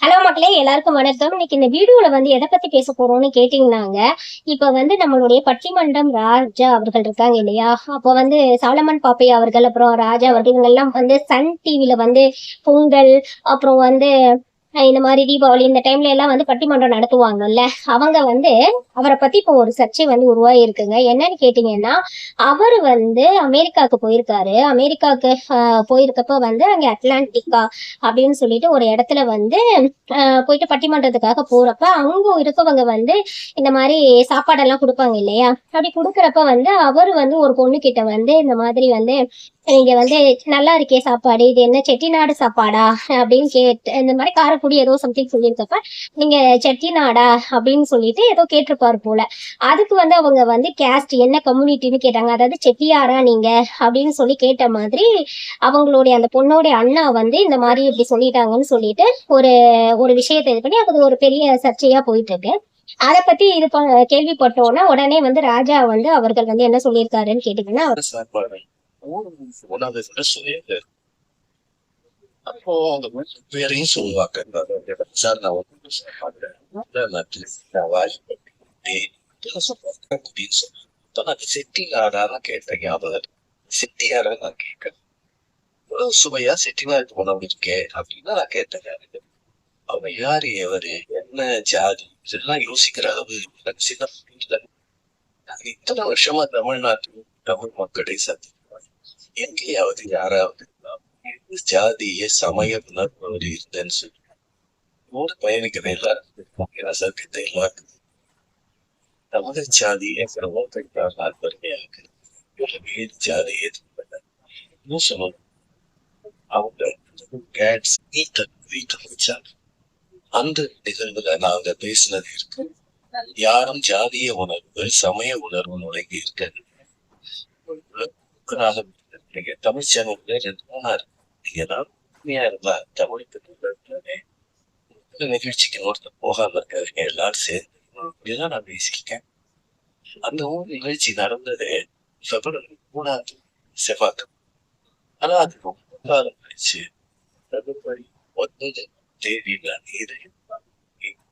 Hello மக்களே, எல்லாருக்கும் வணக்கம். இன்னைக்கு இந்த வீடியோல எதை பத்தி பேச போறோம்னு கேட்டீங்கன்னாங்க, இப்ப நம்மளுடைய பட்டிமன்றம் ராஜா அவர்கள் இருக்காங்க இல்லையா? அப்போ சாலமன் பாப்பையா அவர்கள், அப்புறம் ராஜா அவர்கள், இவங்க எல்லாம் சன் டிவில பொங்கல், அப்புறம் இந்த மாதிரி தீபாவளி இந்த டைம்ல எல்லாம் பட்டிமன்றம் நடத்துவாங்கல்ல. அவங்க அவரை பத்தி இப்போ ஒரு சர்ச்சை உருவாகி இருக்குங்க. என்னன்னு கேட்டீங்கன்னா, அவரு அமெரிக்காவுக்கு போயிருக்காரு. அமெரிக்காவுக்கு போயிருக்கப்ப அங்க அட்லாண்டிகா அப்படின்னு சொல்லிட்டு ஒரு இடத்துல போயிட்டு பட்டிமன்றத்துக்காக போறப்ப அங்க இருக்கவங்க இந்த மாதிரி சாப்பாடெல்லாம் கொடுப்பாங்க இல்லையா? அப்படி கொடுக்குறப்ப அவரு ஒரு பொண்ணு கிட்ட இந்த மாதிரி நீங்க நல்லா இருக்கே சாப்பாடு, இது என்ன செட்டிநாடு சாப்பாடா அப்படின்னு கேட்டு, இந்த மாதிரி காரக்குடி ஏதோ சம்திங் சொல்லியிருக்கப்ப நீங்க செட்டிநாடா அப்படின்னு சொல்லிட்டு ஏதோ கேட்டிருப்பாரு போல. அதுக்கு அவங்க கேஸ்ட் என்ன கம்யூனிட்டின்னு கேட்டாங்க. அதாவது செட்டியாரா நீங்க அப்படின்னு சொல்லி கேட்ட மாதிரி அவங்களுடைய அந்த பொண்ணோடைய அண்ணா இந்த மாதிரி இப்படி சொல்லிட்டாங்கன்னு சொல்லிட்டு ஒரு ஒரு விஷயத்தை இது பண்ணி அது ஒரு பெரிய சர்ச்சையா போயிட்டு இருக்கு. அதை பத்தி இது கேள்விப்பட்டோன்னா உடனே ராஜா அவர்கள் என்ன சொல்லியிருக்காருன்னு கேட்டீங்கன்னா, அப்போ அவங்க வேறையும் சொல்லுவாங்க. செட்டிநாடான்னு கேட்ட ஞாபகம், செட்டியாரா நான் கேட்க சுவையா செட்டிநாடு உணவு இருக்கே அப்படின்னு நான் கேட்டேன். அவங்க யாரு, எவரு, என்ன ஜாதி, இதெல்லாம் யோசிக்கிற அளவு சின்ன இத்தனை வருஷமா தமிழ்நாட்டு தமிழ் மக்களை சந்திப்பாங்க. எங்கேயாவது யாராவது ஜாதிய சமய உணர்வு இருந்தேன்னு சொல்லி ஒரு பயணிக்கிற எல்லாரும் சத்தியத்தை எல்லாருக்கும் தமிழ் ஜாதியை பெருமையாக ஜாதியை சொல்லணும். அவங்க அந்த நிகழ்வுல நாங்க பேசினது இருக்கு. யாரும் ஜாதிய உணர்வு சமய உணர்வு நுழைந்து இருக்காது. நீங்க தமிழ் சேனல் இருந்தா தமிழ் நிகழ்ச்சிக்கு ஒருத்தர் போகாம இருக்காதுங்க. எல்லாரும் சேர்ந்து நான் பேசியிருக்கேன். அந்த ஊர் நிகழ்ச்சி நடந்தது பிப்ரவரி 3 செவ்வாய். ஆனா அது ரொம்ப காலம் கழிச்சு பிப்ரவரி 1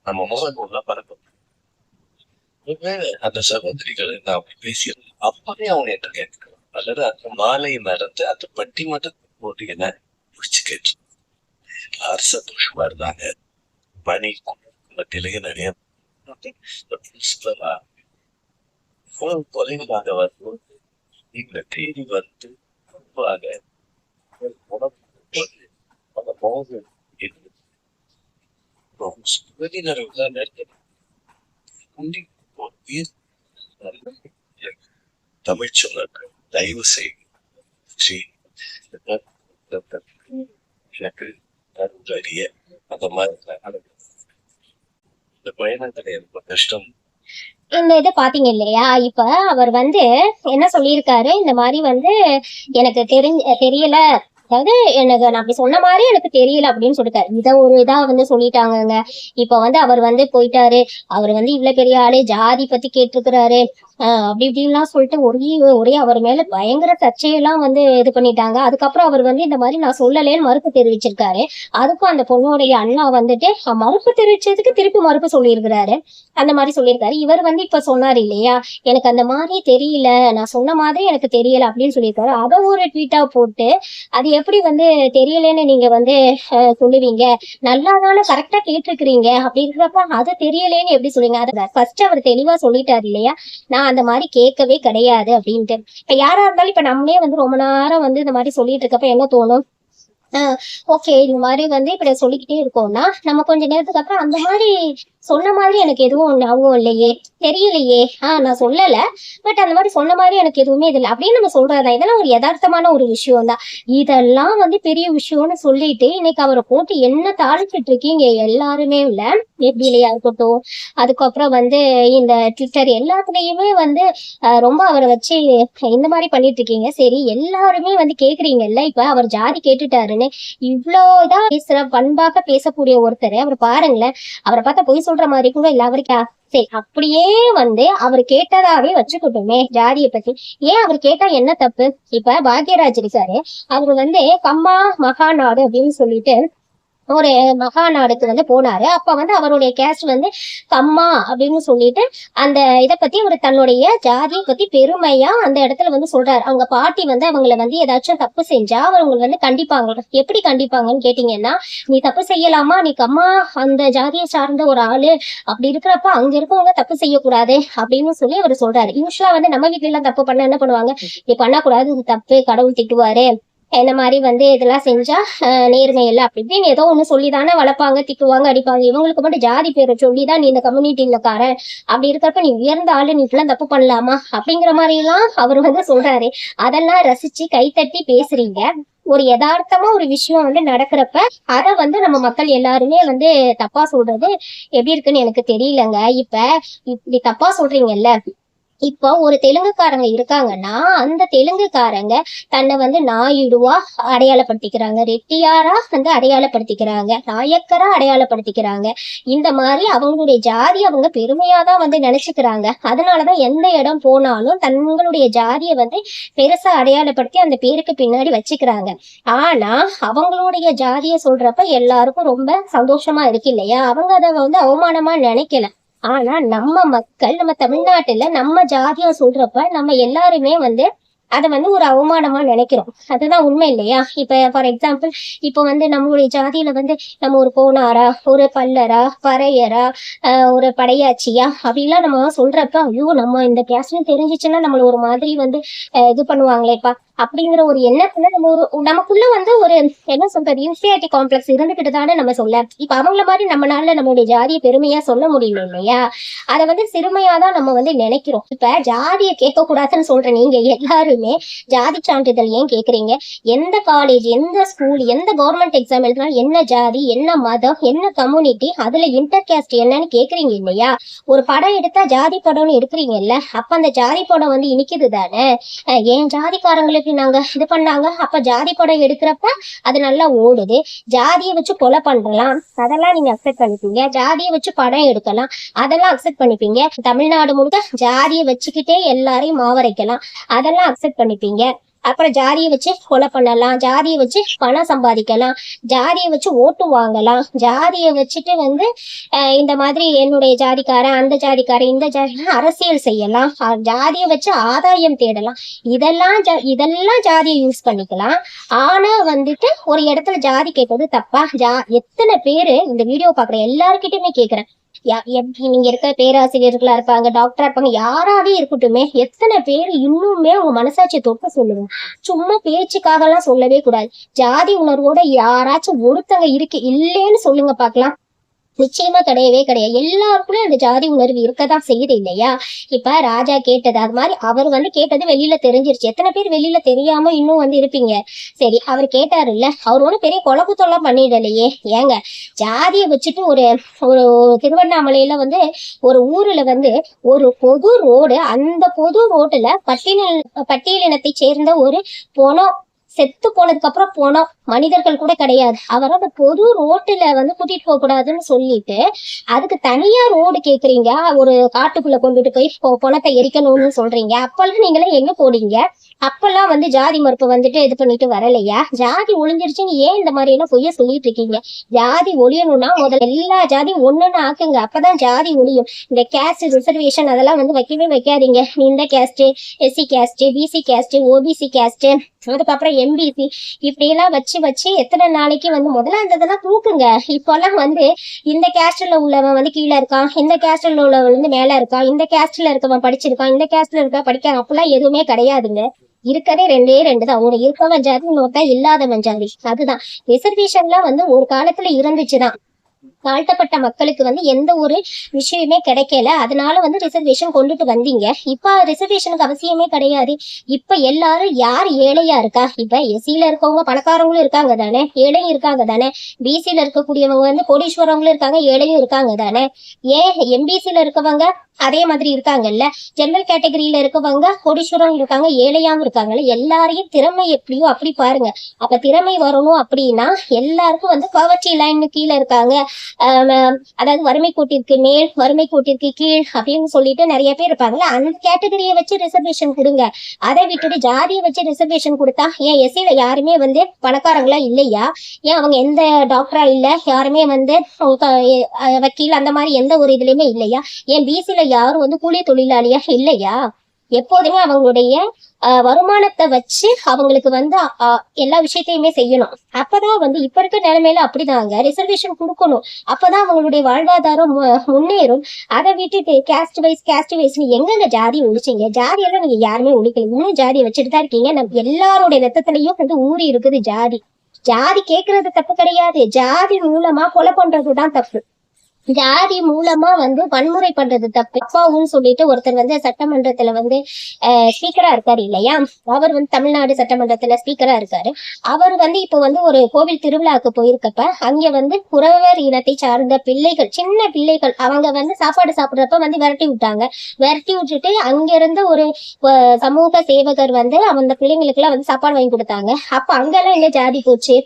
நம்ம முகநூல்லாம் பரப்ப அந்த சகோதரிகள் நான் அப்படி பேசியிருந்தேன். அப்பவே அவங்க என்ன கேட்கலாம், அல்லது அந்த மாலை நடந்து அந்த பட்டிமன்றத்துக்கு போட்டு என்ன பிடிச்சு கேட்டு எல்லாரும் சந்தோஷமா இருந்தாங்க. பணி மத்தியிலேயே நிறைய தொலைவாக வரும்போது எங்களை தேடி தமிழ் சொன்னார்கள். தயவு செய்து எனக்கு அறிய அந்த மாதிரி இந்த பயணத்துல எனக்கு கஷ்டம். இந்த இதை பாத்தீங்க இல்லையா? இப்ப அவர் என்ன சொல்லியிருக்காரு, இந்த மாதிரி எனக்கு தெரியல, அதாவது எனக்கு நான் அப்படி சொன்ன மாதிரி எனக்கு தெரியல அப்படின்னு சொல்லிட்டாரு. இதை ஒரு இதா சொல்லிட்டாங்கங்க. இப்ப அவர் போயிட்டாரு. அவர் இவ்வளவு பெரிய ஆளு, ஜாதி பத்தி கேட்டிருக்கிறாரு, அப்படி இப்படின்லாம் சொல்லிட்டு ஒரே அவர் மேல பயங்கர சர்ச்சையெல்லாம் இது பண்ணிட்டாங்க. அதுக்கப்புறம் அவர் இந்த மாதிரி நான் சொல்லலேன்னு மறுப்பு தெரிவிச்சிருக்காரு. அதுக்கும் அந்த பொண்ணுடைய அண்ணா மறுப்பு தெரிவிச்சதுக்கு திருப்பி மறுப்பு சொல்லியிருக்கிறாரு. அந்த மாதிரி சொல்லியிருக்காரு. இவர் இப்ப சொன்னாரு இல்லையா, எனக்கு அந்த மாதிரி தெரியல, நான் சொன்ன மாதிரி எனக்கு தெரியல அப்படின்னு சொல்லியிருக்காரு. அதை ஒரு ட்வீட்டா போட்டு, அது எப்படி தெரியலன்னு நீங்க சொல்லுவீங்க, நல்லாதான கரெக்டா கேட்டிருக்கிறீங்க அப்படிங்கிறப்ப அது தெரியலேன்னு எப்படி சொல்லுவீங்க? அதை ஃபர்ஸ்ட் அவர் தெளிவா சொல்லிட்டாரு இல்லையா, நான் அந்த மாதிரி கேட்கவே கிடையாது அப்படின்ட்டு. இப்ப யாரா இருந்தாலும் இப்ப நம்மளே ரொம்ப நேரம் இந்த மாதிரி சொல்லிட்டு இருக்கப்ப என்ன தோணும், ஓகே இந்த மாதிரி இப்படி சொல்லிக்கிட்டே இருக்கோம்னா நம்ம கொஞ்ச நேரத்துக்கு அப்புறம் அந்த மாதிரி சொன்ன மாதிரி எனக்கு எதுவும் ஞாபகம் இல்லையே, தெரியலையே, நான் சொல்லல, பட் அந்த மாதிரி சொன்ன மாதிரி எனக்கு எதுவுமே இல்லை அப்படின்னு நம்ம சொல்றதா. இதெல்லாம் ஒரு யதார்த்தமான ஒரு விஷயம் தான். இதெல்லாம் பெரிய விஷயம்னு சொல்லிட்டு இன்னைக்கு அவரை போட்டு என்ன தாளிச்சிட்டு இருக்கீங்க எல்லாருமே. இல்ல எப்படிலையா இருக்கட்டும், அதுக்கப்புறம் இந்த ட்விட்டர் எல்லாத்துலயுமே ரொம்ப அவரை வச்சு இந்த மாதிரி பண்ணிட்டு இருக்கீங்க. சரி, எல்லாருமே கேக்குறீங்கல்ல, இப்ப அவர் ஜாதி கேட்டுட்டாருன்னு இவ்வளவுதான் பேசுற, பண்பாக பேசக்கூடிய ஒருத்தர் அவர் பாருங்களேன். அவரை பார்த்தா பொய் சொல்ற மாதிரி கூட இல்ல அவருக்கு. சரி, அப்படியே அவர் கேட்டதாவே வச்சுக்கிட்டோமே ஜாதியை பத்தி. ஏன் அவர் கேட்டா என்ன தப்பு? இப்ப பாக்யராஜ் இருக்காரு, அவரு கம்மா மகாநாடு அப்படின்னு சொல்லிட்டு ஒரு மகாநாடுக்கு வந்து போனாரு. அப்ப வந்து அவருடைய கேஸ்ட் வந்து கம்மா அப்படின்னு சொல்லிட்டு அந்த இதை பத்தி அவர் தன்னுடைய ஜாதியை பத்தி பெருமையா அந்த இடத்துல வந்து சொல்றாரு. அவங்க பாட்டி வந்து அவங்கள வந்து ஏதாச்சும் தப்பு செஞ்சா அவங்க வந்து கண்டிப்பாங்க. எப்படி கண்டிப்பாங்கன்னு கேட்டீங்கன்னா, நீ தப்பு செய்யலாமா, நீ கம்மா அந்த ஜாதியை சார்ந்த ஒரு ஆளு, அப்படி இருக்கிறப்ப அங்க இருக்கவங்க தப்பு செய்யக்கூடாது அப்படின்னு சொல்லி அவர் சொல்றாரு. யூஸ்வலா வந்து நம்ம வீட்டுல எல்லாம் தப்பு பண்ண என்ன பண்ணுவாங்க, நீ பண்ணக்கூடாது, இது தப்பு, கடவுள் திட்டுவாரு, இந்த மாதிரி வந்து இதெல்லாம் செஞ்சா நேர்மை இல்லை அப்படி இப்படின்னு ஏதோ ஒண்ணு சொல்லிதானே வளர்ப்பாங்க, திட்டுவாங்க, அடிப்பாங்க. இவங்களுக்கு மட்டும் ஜாதி பேரை சொல்லிதான் நீ இந்த கம்யூனிட்டியில காரன், அப்படி இருக்கிறப்ப நீ உயர்ந்த ஆளு, நீ இப்பெல்லாம் தப்பு பண்ணலாமா அப்படிங்கிற மாதிரி எல்லாம் அவர் வந்து சொல்றாரு. அதெல்லாம் ரசிச்சு கைத்தட்டி பேசுறீங்க. ஒரு யதார்த்தமா ஒரு விஷயம் வந்து நடக்கிறப்ப அதை வந்து நம்ம மக்கள் எல்லாருமே வந்து தப்பா சொல்றது எப்படி இருக்குன்னு எனக்கு தெரியலங்க. இப்படி தப்பா சொல்றீங்கல்ல. இப்போ ஒரு தெலுங்குக்காரங்க இருக்காங்கன்னா அந்த தெலுங்குக்காரங்க தன்னை வந்து நாயுடுவா அடையாளப்படுத்திக்கிறாங்க, ரெட்டியாரா வந்து அடையாளப்படுத்திக்கிறாங்க, நாயக்கரா அடையாளப்படுத்திக்கிறாங்க. இந்த மாதிரி அவங்களுடைய ஜாதி அவங்க பெருமையாதான் வந்து நினைச்சுக்கிறாங்க. அதனாலதான் எந்த இடம் போனாலும் தங்களுடைய ஜாதியை வந்து பெருசா அடையாளப்படுத்தி அந்த பேருக்கு பின்னாடி வச்சுக்கிறாங்க. ஆனா அவங்களுடைய ஜாதியை சொல்றப்ப எல்லாருக்கும் ரொம்ப சந்தோஷமா இருக்கு இல்லையா, அவங்க அதை வந்து அவமானமா நினைக்கல. ஆனா நம்ம மக்கள், நம்ம தமிழ்நாட்டுல நம்ம ஜாதியா சொல்றப்ப நம்ம எல்லாருமே வந்து அதை வந்து ஒரு அவமானமா நினைக்கிறோம். அதுதான் உண்மை இல்லையா? இப்ப ஃபார் எக்ஸாம்பிள், இப்போ வந்து நம்மளுடைய ஜாதியில வந்து நம்ம ஒரு கோனாரா, ஒரு பல்லரா, பறையரா, ஒரு படையாச்சியா அப்படிலாம் நம்ம சொல்றப்ப, ஐயோ நம்ம இந்த கேஸ்ட்னு தெரிஞ்சிச்சுன்னா நம்மள ஒரு மாதிரி வந்து இது பண்ணுவாங்களேப்பா அப்படிங்கிற ஒரு எண்ணத்துல நம்ம நமக்குள்ள வந்து ஒரு என்ன சொல்றது, இன்ஃபீரியாரிட்டி காம்ப்ளெக்ஸ் இருந்துகிட்டு தானே நம்ம சொல்ல. இப்ப அவங்கள மாதிரி நம்மளால நம்மளுடைய ஜாதியை பெருமையா சொல்ல முடியல இல்லையா? அதை வந்து சிறுமையாதான் நம்ம வந்து நினைக்கிறோம். இப்ப ஜாதியை கேட்க கூடாதுன்னு சொல்ற நீங்க எல்லாருமே ஜாதி சான்றிதழ் ஏன் கேக்குறீங்க? எந்த காலேஜ், எந்த ஸ்கூல், எந்த கவர்மெண்ட் எக்ஸாம் எழுதினாலும் என்ன ஜாதி, என்ன மதம், என்ன கம்யூனிட்டி, அதுல இன்டர் கேஸ்ட் என்னன்னு கேக்குறீங்க இல்லையா? ஒரு படம் எடுத்தா ஜாதி படம்னு எடுக்கிறீங்கல்ல, அப்ப அந்த ஜாதி படம் வந்து இனிக்குது தானே. ஏன் ஜாதிக்காரங்களுக்கு நாங்க இது பண்ணாங்க, அப்ப ஜாதி படம் எடுக்கிறப்ப அது நல்லா ஓடுது. ஜாதியை வச்சு கொலை பண்ணலாம், அதெல்லாம் நீங்க அக்செப்ட் பண்ணிப்பீங்க. ஜாதியை வச்சு படம் எடுக்கலாம், அதெல்லாம் அக்செப்ட் பண்ணிப்பீங்க. தமிழ்நாடு முழுக்க ஜாதியை வச்சுக்கிட்டே எல்லாரையும் மாவரைக்கலாம், அதெல்லாம் அக்செப்ட் பண்ணிப்பீங்க. அப்புறம் ஜாதியை வச்சு கொலை பண்ணலாம், ஜாதியை வச்சு பணம் சம்பாதிக்கலாம், ஜாதியை வச்சு ஓட்டு வாங்கலாம், ஜாதியை வச்சுட்டு வந்து இந்த மாதிரி என்னுடைய ஜாதிக்காரன், அந்த ஜாதிக்காரன், இந்த ஜாதி அரசியல் செய்யலாம், ஜாதியை வச்சு ஆதாயம் தேடலாம். இதெல்லாம் ஜாதியை யூஸ் பண்ணிக்கலாம். ஆனா வந்துட்டு ஒரு இடத்துல ஜாதி கேட்கறது தப்பா? எத்தனை பேரு இந்த வீடியோ பாக்குற எல்லாருக்கிட்டுமே கேக்குறேன், நீங்க இருக்க பேராசிரியர்களா இருப்பாங்க, டாக்டரா இருப்பாங்க, யாராவே இருக்கட்டுமே, எத்தனை பேர் இன்னுமே உங்க மனசாட்சியை தொட்டு சொல்லுங்க. சும்மா பேச்சுக்காக எல்லாம் சொல்லவே கூடாது. ஜாதி உணர்வோட யாராச்சும் ஒருத்தங்க இருக்கு இல்லேன்னு சொல்லுங்க பாக்கலாம். நிச்சயமா கிடையவே கிடையாது. எல்லாருக்குள்ளயும் அந்த ஜாதி உணர்வு இருக்கதான் செய்யுது இல்லையா? இப்ப ராஜா கேட்டது அது மாதிரி அவர் வந்து கேட்டது வெளியில தெரிஞ்சிருச்சு. எத்தனை பேர் வெளியில தெரியாம இன்னும் வந்து இருப்பீங்க? சரி, அவர் கேட்டாரு இல்ல, அவர் ஒன்றும் பெரிய குழப்பத்தெல்லாம் பண்ணிடலையே. ஏங்க, ஜாதியை வச்சுட்டு ஒரு ஒரு திருவண்ணாமலையில வந்து ஒரு ஊர்ல வந்து ஒரு பொது ரோடு, அந்த பொது ரோட்டுல பட்டியலினத்தை சேர்ந்த ஒரு பொணம் செத்து போனதுக்கு அப்புறம் போனோம், மனிதர்கள் கூட கிடையாது, அவரை அந்த பொது ரோட்டுல வந்து கூட்டிட்டு போக கூடாதுன்னு சொல்லிட்டு அதுக்கு தனியா ரோடு கேக்குறீங்க. ஒரு காட்டுக்குள்ள கொண்டுட்டு போய் பணத்தை எரிக்கணும்னு சொல்றீங்க. அப்பெல்லாம் நீங்களே எங்க போனீங்க? அப்பெல்லாம் வந்து ஜாதி மறுப்பு வந்துட்டு இது பண்ணிட்டு வரலையா? ஜாதி ஒழிஞ்சிருச்சுன்னு ஏன் இந்த மாதிரி எல்லாம் பொய்ய சொல்லிட்டு இருக்கீங்க? ஜாதி ஒழியணும்னா முதல்ல எல்லா ஜாதியும் ஒண்ணுன்னு ஆக்குங்க, அப்பதான் ஜாதி ஒழியும். இந்த கேஸ்ட் ரிசர்வேஷன் அதெல்லாம் வந்து வைக்கவே வைக்காதீங்க. இந்த caste, SC caste, BC caste, OBC caste, அதுக்கப்புறம் எம்பிசி, இப்படி எல்லாம் வச்சு எத்தனை நாளைக்கு வந்து முதல்ல அந்த இதெல்லாம் தூக்குங்க. இப்பெல்லாம் வந்து இந்த கேஸ்ட்ல உள்ளவன் வந்து கீழே இருக்கான், இந்த கேஸ்ட்ல உள்ளவன் வந்து மேல இருக்கான், இந்த கேஸ்ட்ல இருக்கவன் படிச்சிருக்கான், இந்த கேஸ்ட்ல இருக்க படிக்கான், அப்பெல்லாம் எதுவுமே கிடையாதுங்க. இருக்கதே ரெண்டு தான், ஒரு இருக்கவன் ஜாதி, இன்னொருத்தன் இல்லாதவன் ஜாதி. அதுதான் ரிசர்வேஷன்லாம் வந்து ஒரு காலத்துல இருந்துச்சுதான். தாழ்த்தப்பட்ட மக்களுக்கு வந்து எந்த ஒரு விஷயமே கிடைக்கல, அதனால வந்து ரிசர்வேஷன் கொண்டுட்டு வந்தீங்க. இப்ப ரிசர்வேஷனுக்கு அவசியமே கிடையாது. இப்ப எல்லாரும் யார் ஏழையா இருக்கா? இப்ப எஸ்சில இருக்கவங்க பணக்காரங்களும் இருக்காங்க தானே, ஏழையும் இருக்காங்க தானே. பிசில இருக்கக்கூடியவங்க வந்து கோடீஸ்வரவங்களும் இருக்காங்க, ஏழையும் இருக்காங்க தானே. ஏன் எம்பிசில இருக்கவங்க அதே மாதிரி இருக்காங்கல்ல. ஜெனரல் கேட்டகரியில இருக்கவங்க கோடீஸ்வரவங்க இருக்காங்க, ஏழையாவும் இருக்காங்கல்ல. எல்லாரையும் திறமை எப்படியோ அப்படி பாருங்க. அப்ப திறமை வரணும் அப்படின்னா எல்லாருக்கும் வந்து பாவர்ட்டி லைன் கீழே இருக்காங்க, அதாவது வறுமை கோட்டிற்கு மேல் வறுமை கோட்டிற்கு கீழ் அப்படின்னு சொல்லிட்டு நிறைய பேர் இருப்பாங்கல்ல, அந்த கேட்டகரியை வச்சு ரிசர்வேஷன் கொடுங்க. அதை விட்டுட்டு ஜாதியை வச்சு ரிசர்வேஷன் கொடுத்தா ஏன் எஸ்சியில யாருமே வந்து பணக்காரங்களா இல்லையா? ஏன் அவங்க எந்த டாக்டரா இல்ல, யாருமே வந்து வக்கீல் அந்த மாதிரி எந்த ஒரு இதுலயுமே இல்லையா? ஏன் பிசில யாரும் வந்து கூலி தொழிலாளியா இல்லையா? எப்போதுமே அவங்களுடைய வருமானத்தை வச்சு அவங்களுக்கு வந்து எல்லா விஷயத்தையுமே செய்யணும். அப்பதான் வந்து இப்ப இருக்க நிலைமையில அப்படிதாங்க ரிசர்வேஷன் கொடுக்கணும். அப்பதான் அவங்களுடைய வாழ்வாதாரம் முன்னேறும். அதை விட்டுட்டு கேஸ்ட் வைஸ் எங்கெங்க ஜாதி ஒழிச்சிங்க? ஜாதியெல்லாம் நீங்க யாருமே ஒழிக்கல, இன்னும் ஜாதியை வச்சுட்டு தான் இருக்கீங்க. நம்ம எல்லாருடைய ரத்தத்திலையும் வந்து ஊறி இருக்குது ஜாதி. ஜாதி கேட்கறது தப்பு கிடையாது, ஜாதி மூலமா கொலை பண்றதுதான் தப்பு. ஜாதி மூலமா வந்து வன்முறை பண்றது தப்பு. அப்பாவும் சொல்லிட்டு ஒருத்தர் வந்து சட்டமன்றத்துல வந்து ஸ்பீக்கரா இருக்காரு இல்லையா? அவர் வந்து தமிழ்நாடு சட்டமன்றத்துல ஸ்பீக்கரா இருக்காரு. அவர் வந்து இப்போ வந்து ஒரு கோவில் திருவிழாவுக்கு போயிருக்கப்ப அங்க வந்து குறவர் இனத்தை சார்ந்த பிள்ளைகள், சின்ன பிள்ளைகள், அவங்க வந்து சாப்பாடு சாப்பிடுறப்ப வந்து விரட்டி விட்டுட்டு அங்க இருந்த ஒரு சமூக சேவகர் வந்து அந்த பிள்ளைங்களுக்கு எல்லாம் வந்து சாப்பாடு வாங்கி கொடுத்தாங்க. அப்ப அங்கெல்லாம் எங்க ஜாதி போச்சு?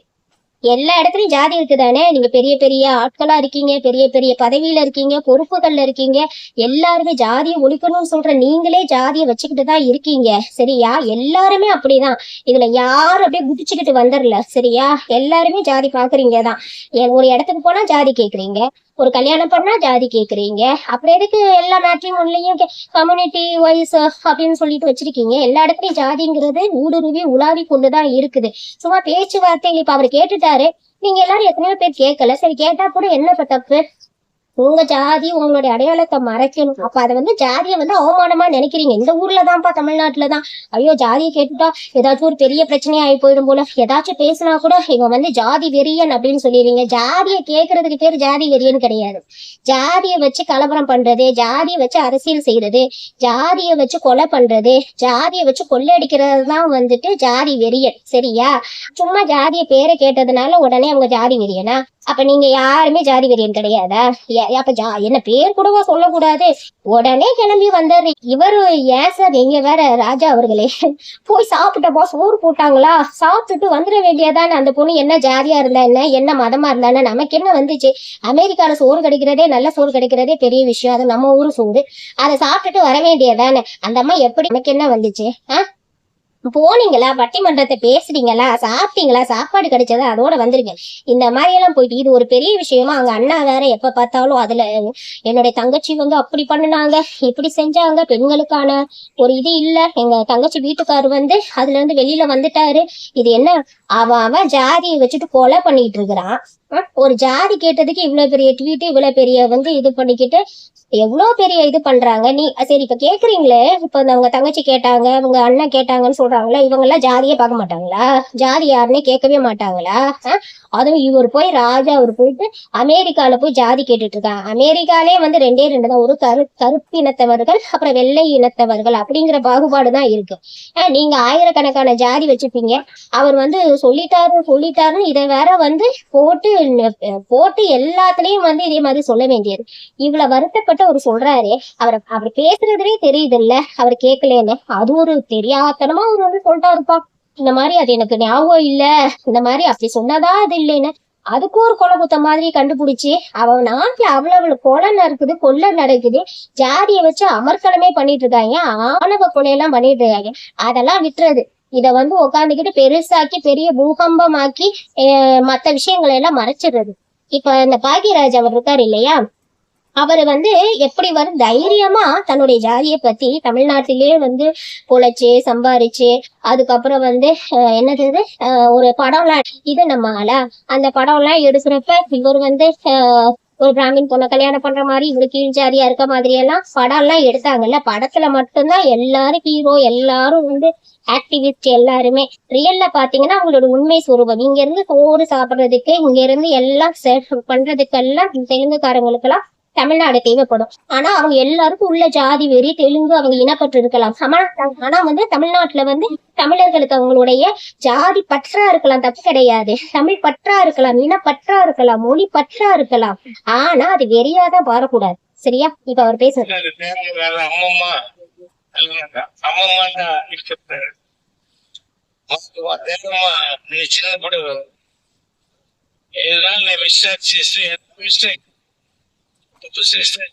எல்லா இடத்துலயும் ஜாதி இருக்குதானே? நீங்க பெரிய பெரிய ஆட்களா இருக்கீங்க, பெரிய பெரிய பதவியில இருக்கீங்க, பொறுப்புகள்ல இருக்கீங்க, எல்லாருமே ஜாதியை ஒழிக்கணும்னு சொல்ற நீங்களே ஜாதியை வச்சுக்கிட்டு தான் இருக்கீங்க. சரியா? எல்லாருமே அப்படிதான். இதுல யாரும் அப்படியே குதிச்சுக்கிட்டு வந்துடல. சரியா? எல்லாருமே ஜாதி பாக்குறீங்க தான். ஒரு இடத்துக்கு போனா ஜாதி கேக்குறீங்க, ஒரு கல்யாணம் பண்ணா ஜாதி கேக்குறீங்க. அப்புறம் எதுக்கு எல்லா மேட்ரிமோனிலையும் கம்யூனிட்டி வைஸ் அப்படின்னு சொல்லிட்டு வச்சிருக்கீங்க? எல்லா இடத்துலயும் ஜாதிங்கிறது ஊடுருவி உலாவி கொண்டுதான் இருக்குது. சும்மா பேச்சுவார்த்தைகள். இப்ப அவர் கேட்டுட்டாரு, நீங்க எல்லாரும் எத்தனையோ பேர் கேட்கல, சரி கேட்டா கூட என்ன தப்பு? உங்க ஜாதி உங்களுடைய அடையாளத்தை மறைக்கணும். அப்ப அதை வந்து ஜாதியை வந்து அவமானமா நினைக்கிறீங்க. இந்த ஊர்லதான்ப்பா, தமிழ்நாட்டுலதான். ஐயோ ஜாதியை கேட்டுட்டா ஏதாச்சும் ஒரு பெரிய பிரச்சனையா ஆகி போயிடும் போல, ஏதாச்சும் பேசினா கூட இவன் வந்து ஜாதி வெறியன் அப்படின்னு சொல்லிடுறீங்க. ஜாதியை கேட்கறதுக்கு பேர் ஜாதி வெறியன் கிடையாது. ஜாதியை வச்சு கலவரம் பண்றது, ஜாதியை வச்சு அரசியல் செய்யறது, ஜாதியை வச்சு கொலை பண்றது, ஜாதியை வச்சு கொள்ளையடிக்கிறது தான் வந்துட்டு ஜாதி வெறியன். சரியா? சும்மா ஜாதிய பேரை கேட்டதுனால உடனே அவங்க ஜாதி வெறியனா? அப்ப நீங்க யாருமே ஜாதி வெறியன் கிடையாதா? அப்ப என்ன பேர் கூடவா சொல்லக்கூடாது? உடனே கிளம்பி வந்தாரு இவரு. ஏன் சார், நீங்க வேற ராஜா அவர்களே, போய் சாப்பிட்டப்போ சோறு போட்டாங்களா, சாப்பிட்டுட்டு வந்துட வேண்டியதானே. அந்த பொண்ணு என்ன ஜாதியா இருந்தா என்ன, என்ன மதமா இருந்தானே, நமக்கு என்ன வந்துச்சு? அமெரிக்கால சோறு கிடைக்கிறதே, நல்ல சோறு கிடைக்கிறதே பெரிய விஷயம். அது நம்ம ஊரு சோறு, அதை சாப்பிட்டுட்டு வர வேண்டியதானே. அந்த அம்மா எப்படி, நமக்கு என்ன வந்துச்சு? போனீங்களா, பட்டிமன்றத்தை பேசுறீங்களா, சாப்பிட்டீங்களா, சாப்பாடு கிடைச்சதா, அதோட வந்துருங்க. இந்த மாதிரி எல்லாம் போயிட்டு இது ஒரு பெரிய விஷயமா. அங்க அண்ணா வேற எப்ப பார்த்தாலும் அதுல என்னுடைய தங்கச்சி வந்து அப்படி பண்ணினாங்க, இப்படி செஞ்சாங்க, பெண்களுக்கான ஒரு இது இல்ல, எங்க தங்கச்சி வீட்டுக்காரு வந்து அதுல இருந்து வெளியில வந்துட்டாரு. இது என்ன, அவன் ஜாதியை வச்சுட்டு கொலை பண்ணிட்டு இருக்கிறான். ஒரு ஜாதி கேட்டதுக்கு இவ்வளவு பெரிய ட்வீட், இவ்வளவு பெரிய வந்து இது பண்ணிக்கிட்டு எவ்வளவு பெரிய இது பண்றாங்க. நீ சரி இப்ப கேக்குறீங்களே, இப்ப அவங்க தங்கச்சி கேட்டாங்க, அவங்க அண்ணன் கேட்டாங்கன்னு சொல்றாங்களா, இவங்க எல்லாம் ஜாதியே பார்க்க மாட்டாங்களா? ஜாதி யாருன்னே கேட்கவே மாட்டாங்களா? அதுவும் இவர் போய் ராஜா, அவர் போயிட்டு அமெரிக்கால போய் ஜாதி கேட்டுட்டு இருக்காங்க. அமெரிக்காலே வந்து ரெண்டே ரெண்டு தான், ஒரு கருப்பு இனத்தவர்கள், அப்புறம் வெள்ளை இனத்தவர்கள் அப்படிங்கிற பாகுபாடுதான் இருக்கு. நீங்க ஆயிரக்கணக்கான ஜாதி வச்சுப்பீங்க. அவர் வந்து சொல்லிட்டாருன்னு இதை வேற வந்து போட்டு எல்லாத்துலயும் வந்து இதே மாதிரி சொல்ல வேண்டியது. இவ்வளவு வருத்தப்பட்டு அவர் சொல்றாரு. அவர் பேசுறதுலே தெரியுது இல்ல அவர் கேட்கலன்னு. அது ஒரு தெரியாதனமா அவர் வந்து சொல்லிட்டாருப்பா. இந்த மாதிரி அது எனக்கு ஞாபகம் இல்ல, இந்த மாதிரி அப்படி சொன்னதா அது இல்லைன்னு அதுக்கு ஒரு கொலை குத்த மாதிரி கண்டுபிடிச்சு அவன் நாட்டுல அவ்வளவு கொலை நடக்குது, கொள்ளை நடக்குது, ஜாதியை வச்சு அமர்க்கலமே பண்ணிட்டு இருக்காங்க, ஆணவ கொலையெல்லாம் பண்ணிட்டு இருக்காங்க. அதெல்லாம் விட்டுறது. இத வந்து உட்காந்துக்கிட்டு பெருசாக்கி பெரிய பூகம்பமாக்கி மத்த விஷயங்களை எல்லாம் மறைச்சிடுறது. இப்ப இந்த பாக்யராஜ் அவர் இருக்காரு இல்லையா, அவர் வந்து எப்படி வரும் தைரியமா தன்னுடைய ஜாதியை பத்தி தமிழ்நாட்டிலேயே வந்து பொழைச்சு சம்பாரிச்சு, அதுக்கப்புறம் வந்து என்னது ஒரு படம்லாம் இது நம்ம ஆளா அந்த படம் எல்லாம் எடுக்கிறப்ப இவர் வந்து ஒரு பிராமின் பொண்ணை கல்யாணம் பண்ற மாதிரி, இவரு கீழ் ஜாதியா இருக்க மாதிரி எல்லாம் படம் எல்லாம் எடுத்தாங்கல்ல. படத்துல மட்டும்தான் எல்லாரும் ஹீரோ, எல்லாரும் வந்து ஆக்டிவிஸ்ட், எல்லாருமே ரியல்ல பாத்தீங்கன்னா அவங்களோட உண்மை சுரூபம். இங்க இருந்து சோறு சாப்பிடுறதுக்கு, இங்க இருந்து எல்லாம் பண்றதுக்கெல்லாம் தெலுங்குக்காரங்களுக்கு எல்லாம் தமிழ்நாடு தேவைப்படும். ஆனா அவங்க எல்லாருக்கும் உள்ள ஜாதி வெறி, தெலுங்கு அவங்க இனப்பற்று இருக்கலாம். ஆனா வந்து தமிழ்நாட்டுல வந்து தமிழர்களுக்கு அவங்களுடைய ஜாதி பற்றா இருக்கலாம், தப்பு கிடையாது. தமிழ் பற்றா இருக்கலாம், இனப்பற்றா இருக்கலாம், மொழி பற்றா இருக்கலாம். ஆனா அது வெறியாதான் பாரக்கூடாது. சரியா? இப்ப அவர் பேசுறது ఏదైనా మిస్టేక్ చేస్తే మిస్టేక్ తప్పు చేస్తే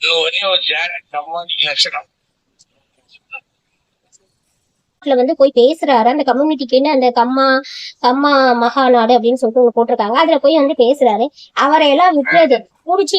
నువ్వు జాగ్రత్త లక్షణం வந்து போய் பேசுறாரு அந்த கம்யூனிட்டிக்குன்னு அந்த கம்மா மகாநாடு அப்படின்னு சொல்லிட்டு ஒண்ணு போட்டிருக்காங்க. அதுல போய் வந்து பேசுறாரு. அவரை எல்லாம் விட்டுறது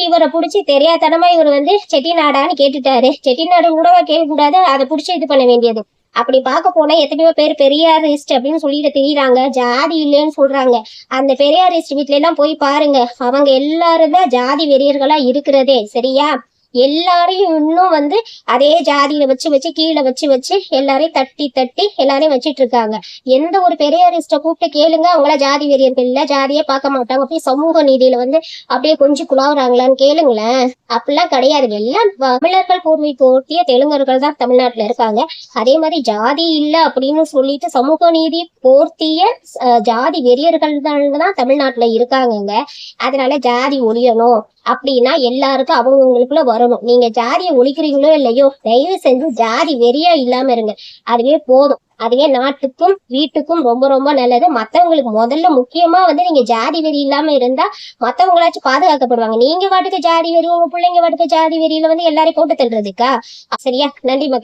இவரை புடிச்சு தெரியாதனமா இவர் வந்து செட்டிநாடான்னு கேட்டுட்டாரு. செட்டிநாடு கூட கேட்க கூடாது, அதை புடிச்சு இது பண்ண வேண்டியது. அப்படி பார்க்க போனா எத்தனையோ பேர் பெரியாரிஸ்ட் அப்படின்னு சொல்லிட்டு தெரியுறாங்க, ஜாதி இல்லைன்னு சொல்றாங்க. அந்த பெரியாரிஸ்ட் வீட்ல எல்லாம் போய் பாருங்க, அவங்க எல்லாரும் தான் ஜாதி வெறியர்களா இருக்கிறதே. சரியா? எல்லாரையும் இன்னும் வந்து அதே ஜாதியில வச்சு கீழே வச்சு எல்லாரையும் தட்டி எல்லாரையும் வச்சிட்டு இருக்காங்க. எந்த ஒரு பெரியாரிஸ்ட கூப்பிட்டு கேளுங்க, அவங்கள ஜாதி வெறியர்கள் இல்ல, ஜாதியே பார்க்க மாட்டாங்க. அப்படியே சமூக நீதியில வந்து அப்படியே கொஞ்சம் குழாவுறாங்களான்னு கேளுங்களேன். அப்படிலாம் கிடையாது. எல்லாம் தமிழர்கள் பூர்வீகத்திய தெலுங்கர்கள் தான் தமிழ்நாட்டுல இருக்காங்க. அதே மாதிரி ஜாதி இல்ல அப்படின்னு சொல்லிட்டு சமூக நீதி போர்த்திய ஜாதி வெறியர்கள் தான் தமிழ்நாட்டுல இருக்காங்க. அதனால ஜாதி ஒழியணும் அப்படின்னா எல்லாருக்கும் அவங்களுக்குள்ள வரணும். நீங்க ஜாதியை ஒழிக்கிறீங்களோ இல்லையோ, தயவு செஞ்சு ஜாதி வெறியா இல்லாம இருங்க. அதுவே போதும். அதுவே நாட்டுக்கும் வீட்டுக்கும் ரொம்ப ரொம்ப நல்லது. மத்தவங்களுக்கு முதல்ல முக்கியமா வந்து நீங்க ஜாதி வெறி இல்லாம இருந்தா மத்தவங்களாச்சும் பாதுகாக்கப்படுவாங்க. நீங்க வாட்டுக்கு ஜாதி வெறி, உங்க பிள்ளைங்க வாட்டுக்கு ஜாதி வெறியில வந்து எல்லாரையும் போட்டு தள்ளுறதுக்கா? சரியா? நன்றி மக்கள்.